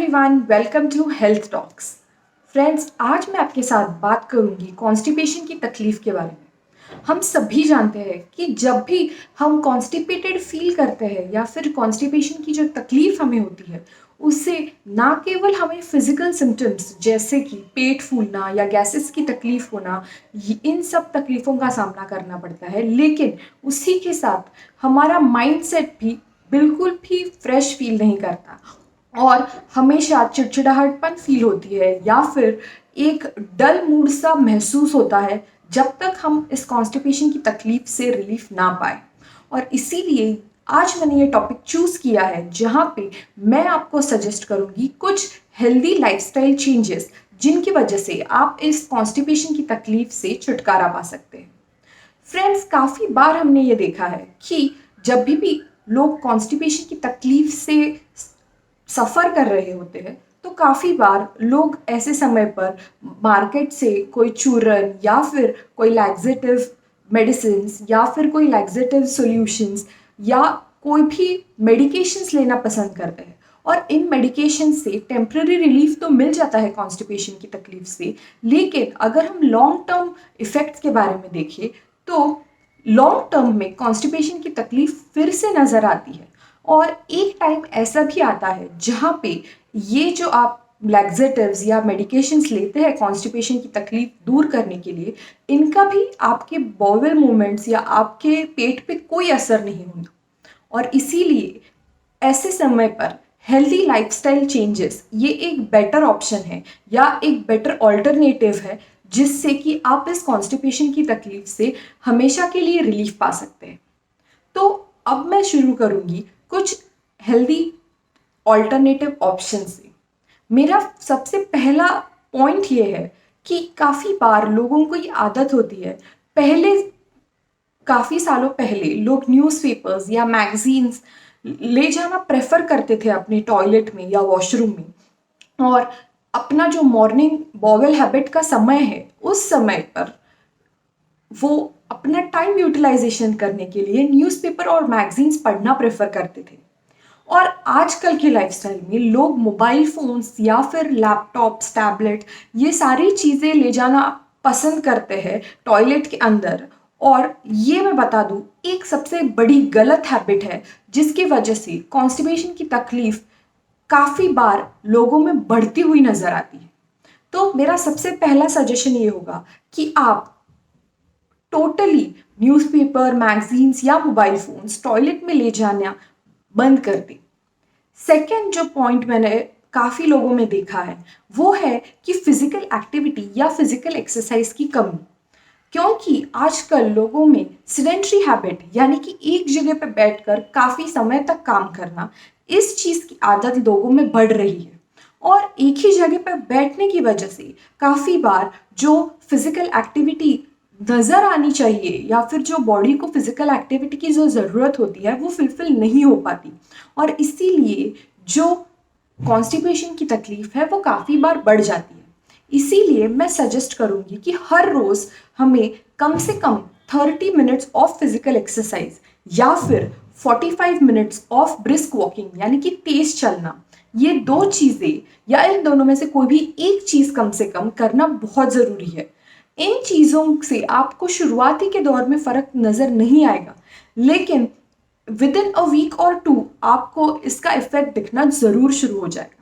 Everyone, welcome to health talks. Friends, आज मैं आपके साथ बात करूंगी कॉन्स्टिपेशन की तकलीफ के बारे में। हम सभी जानते हैं कि जब भी हम कॉन्स्टिपेटेड फील करते हैं या फिर कॉन्स्टिपेशन की जो तकलीफ हमें होती है, उससे ना केवल हमें फिजिकल सिम्टम्स जैसे कि पेट फूलना या गैसेस की तकलीफ होना, इन सब तकलीफ़ों का सामना करना पड़ता है, लेकिन उसी के साथ हमारा माइंडसेट भी बिल्कुल भी फ्रेश फील नहीं करता और हमेशा चिड़चिड़ाहटपन फील होती है या फिर एक डल मूड सा महसूस होता है जब तक हम इस कॉन्स्टिपेशन की तकलीफ से रिलीफ ना पाए। और इसीलिए आज मैंने ये टॉपिक चूज़ किया है जहाँ पे मैं आपको सजेस्ट करूँगी कुछ हेल्दी लाइफस्टाइल चेंजेस जिनकी वजह से आप इस कॉन्स्टिपेशन की तकलीफ से छुटकारा पा सकते हैं। फ्रेंड्स, काफ़ी बार हमने ये देखा है कि जब भी लोग कॉन्स्टिपेशन की तकलीफ से सफ़र कर रहे होते हैं तो काफ़ी बार लोग ऐसे समय पर मार्केट से कोई चूरन या फिर कोई लैक्सेटिव मेडिसिन्स या फिर कोई लैक्सेटिव सॉल्यूशंस या कोई भी मेडिकेशंस लेना पसंद करते हैं। और इन मेडिकेशन से टेम्पररी रिलीफ तो मिल जाता है कॉन्स्टिपेशन की तकलीफ से, लेकिन अगर हम लॉन्ग टर्म इफ़ेक्ट्स के बारे में देखें तो लॉन्ग टर्म में कॉन्स्टिपेशन की तकलीफ फिर से नज़र आती है। और एक टाइम ऐसा भी आता है जहाँ पे ये जो आप लैक्सेटिव्स या मेडिकेशंस लेते हैं कॉन्स्टिपेशन की तकलीफ दूर करने के लिए, इनका भी आपके बॉवल मूवमेंट्स या आपके पेट पे कोई असर नहीं होता। और इसीलिए ऐसे समय पर हेल्दी लाइफस्टाइल चेंजेस ये एक बेटर ऑप्शन है या एक बेटर ऑल्टरनेटिव है जिससे कि आप इस कॉन्स्टिपेशन की तकलीफ से हमेशा के लिए रिलीफ पा सकते हैं। तो अब मैं शुरू करूँगी कुछ हेल्दी ऑल्टरनेटिव ऑप्शन से। मेरा सबसे पहला पॉइंट ये है कि काफ़ी बार लोगों को ये आदत होती है, पहले काफ़ी सालों पहले लोग न्यूज़पेपर्स या मैगज़ीन्स ले जाना प्रेफर करते थे अपने टॉयलेट में या वॉशरूम में, और अपना जो मॉर्निंग बॉवल हैबिट का समय है उस समय पर वो अपना टाइम यूटिलाइजेशन करने के लिए न्यूज़पेपर और मैगज़ीन्स पढ़ना प्रेफर करते थे। और आजकल के लाइफस्टाइल में लोग मोबाइल फ़ोन्स या फिर लैपटॉप्स, टैबलेट, ये सारी चीज़ें ले जाना पसंद करते हैं टॉयलेट के अंदर। और ये मैं बता दूँ, एक सबसे बड़ी गलत हैबिट है जिसकी वजह से कॉन्स्टिपेशन की तकलीफ़ काफ़ी बार लोगों में बढ़ती हुई नज़र आती है। तो मेरा सबसे पहला सजेशन ये होगा कि आप टोटली न्यूज़पेपर, मैगज़ीन्स या मोबाइल फ़ोन्स टॉयलेट में ले जाना बंद कर दें। सेकेंड जो पॉइंट मैंने काफ़ी लोगों में देखा है वो है कि फिज़िकल एक्टिविटी या फिज़िकल एक्सरसाइज की कमी। क्योंकि आजकल लोगों में सिडेंट्री हैबिट यानी कि एक जगह पर बैठकर काफ़ी समय तक काम करना, इस चीज़ की आदत लोगों में बढ़ रही है। और एक ही जगह पर बैठने की वजह से काफ़ी बार जो फिज़िकल एक्टिविटी नज़र आनी चाहिए या फिर जो बॉडी को फिज़िकल एक्टिविटी की जो ज़रूरत होती है वो फुलफ़िल नहीं हो पाती। और इसीलिए जो कॉन्स्टिपेशन की तकलीफ़ है वो काफ़ी बार बढ़ जाती है। इसीलिए मैं सजेस्ट करूँगी कि हर रोज़ हमें कम से कम 30 मिनट्स ऑफ फिज़िकल एक्सरसाइज या फिर 45 मिनट्स ऑफ ब्रिस्क वॉकिंग यानी कि तेज़ चलना, ये दो चीज़ें या इन दोनों में से कोई भी एक चीज़ कम से कम करना बहुत ज़रूरी है। इन चीज़ों से आपको शुरुआती के दौर में फ़र्क नज़र नहीं आएगा, लेकिन विद इन अ वीक और 2 आपको इसका इफ़ेक्ट दिखना ज़रूर शुरू हो जाएगा।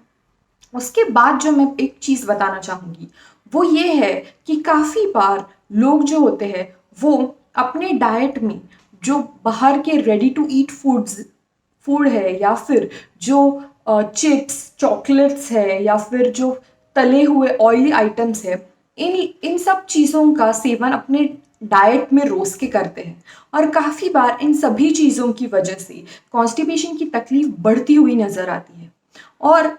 उसके बाद जो मैं एक चीज़ बताना चाहूँगी वो ये है कि काफ़ी बार लोग जो होते हैं वो अपने डाइट में जो बाहर के रेडी टू ईट फूड है या फिर जो चिप्स, चॉकलेट्स है या फिर जो तले हुए ऑयली आइटम्स है, इन इन सब चीज़ों का सेवन अपने डाइट में रोज़ के करते हैं। और काफ़ी बार इन सभी चीज़ों की वजह से कॉन्स्टिपेशन की तकलीफ बढ़ती हुई नज़र आती है। और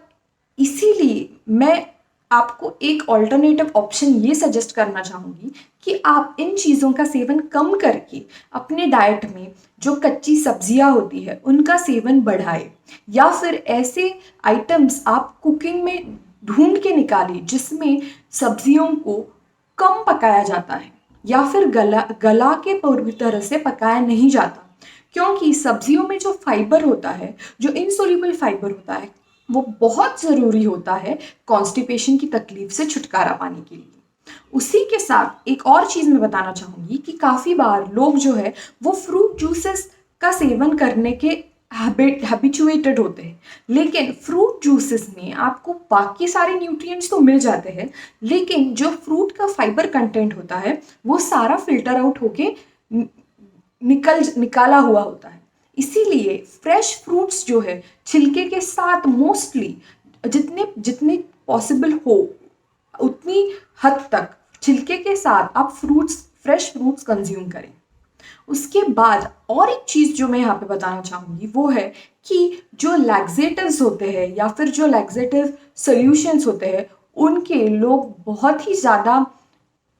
इसीलिए मैं आपको एक ऑल्टरनेटिव ऑप्शन ये सजेस्ट करना चाहूँगी कि आप इन चीज़ों का सेवन कम करके अपने डाइट में जो कच्ची सब्जियां होती है उनका सेवन बढ़ाएं, या फिर ऐसे आइटम्स आप कुकिंग में ढूंढ के निकालिए जिसमें सब्जियों को कम पकाया जाता है या फिर गला गला के पूरी तरह से पकाया नहीं जाता। क्योंकि सब्जियों में जो फाइबर होता है, जो इनसोल्यूबल फाइबर होता है, वो बहुत ज़रूरी होता है कॉन्स्टिपेशन की तकलीफ से छुटकारा पाने के लिए। उसी के साथ एक और चीज़ मैं बताना चाहूँगी कि काफ़ी बार लोग जो है वो फ्रूट जूसेस का सेवन करने के हैबिचुएटेड होते हैं, लेकिन फ्रूट जूसेस में आपको बाकी सारे न्यूट्रिएंट्स तो मिल जाते हैं, लेकिन जो फ्रूट का फाइबर कंटेंट होता है वो सारा फिल्टर आउट होके निकाला हुआ होता है। इसीलिए फ्रेश फ्रूट्स जो है छिलके के साथ मोस्टली जितने जितने पॉसिबल हो उतनी हद तक छिलके के साथ आप फ्रेश फ्रूट्स कंज्यूम करें। उसके बाद और एक चीज़ जो मैं यहाँ पे बताना चाहूँगी वो है कि जो लैक्सेटिव्स होते हैं या फिर जो लैक्सेटिव सॉल्यूशंस होते हैं उनके लोग बहुत ही ज़्यादा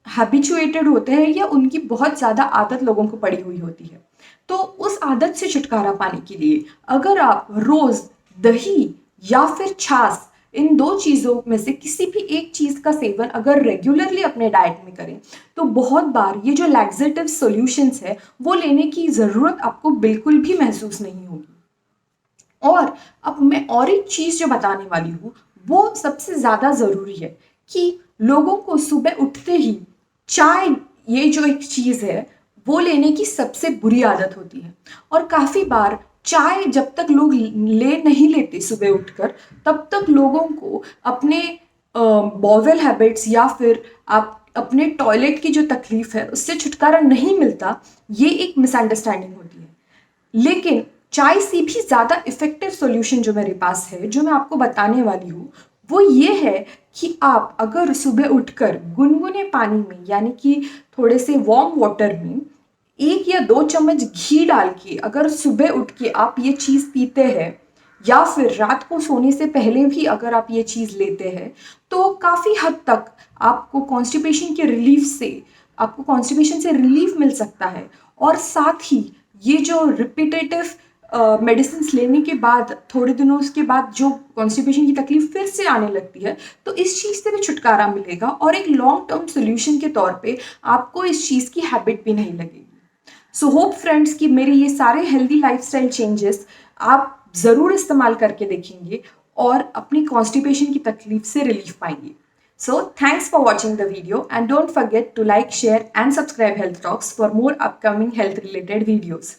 हैबिचुएटेड होते हैं या उनकी बहुत ज़्यादा आदत लोगों को पड़ी हुई होती है। तो उस आदत से छुटकारा पाने के लिए अगर आप रोज़ दही या फिर छाछ इन दो चीज़ों में से किसी भी एक चीज़ का सेवन अगर रेगुलरली अपने डाइट में करें तो बहुत बार ये जो लैक्सेटिव सॉल्यूशंस है वो लेने की ज़रूरत आपको बिल्कुल भी महसूस नहीं होगी। और अब मैं और एक चीज़ जो बताने वाली हूँ वो सबसे ज़्यादा ज़रूरी है कि लोगों को सुबह उठते ही चाय, ये जो एक चीज़ है वो लेने की सबसे बुरी आदत होती है। और काफ़ी बार चाय जब तक लोग ले नहीं लेते सुबह उठकर तब तक लोगों को अपने बॉवेल हैबिट्स या फिर आप अपने टॉयलेट की जो तकलीफ है उससे छुटकारा नहीं मिलता, ये एक मिसअंडरस्टैंडिंग होती है। लेकिन चाय से भी ज़्यादा इफ़ेक्टिव सॉल्यूशन जो मेरे पास है, जो मैं आपको बताने वाली हूँ, वो ये है कि आप अगर सुबह उठकर गुनगुने पानी में यानी कि थोड़े से वार्म वाटर में 1 या 2 चम्मच घी डाल के अगर सुबह उठ के आप ये चीज़ पीते हैं या फिर रात को सोने से पहले भी अगर आप ये चीज़ लेते हैं, तो काफ़ी हद तक आपको कॉन्स्टिपेशन से रिलीफ मिल सकता है। और साथ ही ये जो रिपीटेटिव मेडिसिन्स लेने के बाद थोड़े दिनों उसके बाद जो कॉन्स्टिपेशन की तकलीफ फिर से आने लगती है, तो इस चीज़ से भी छुटकारा मिलेगा और एक लॉन्ग टर्म सॉल्यूशन के तौर पे आपको इस चीज़ की हैबिट भी नहीं लगेगी। सो होप फ्रेंड्स कि मेरे ये सारे हेल्दी लाइफस्टाइल चेंजेस आप ज़रूर इस्तेमाल करके देखेंगे और अपनी कॉन्स्टिपेशन की तकलीफ से रिलीफ पाएंगे। So thanks for watching the video and don't forget to like, share and subscribe Health Talks for more upcoming health related videos.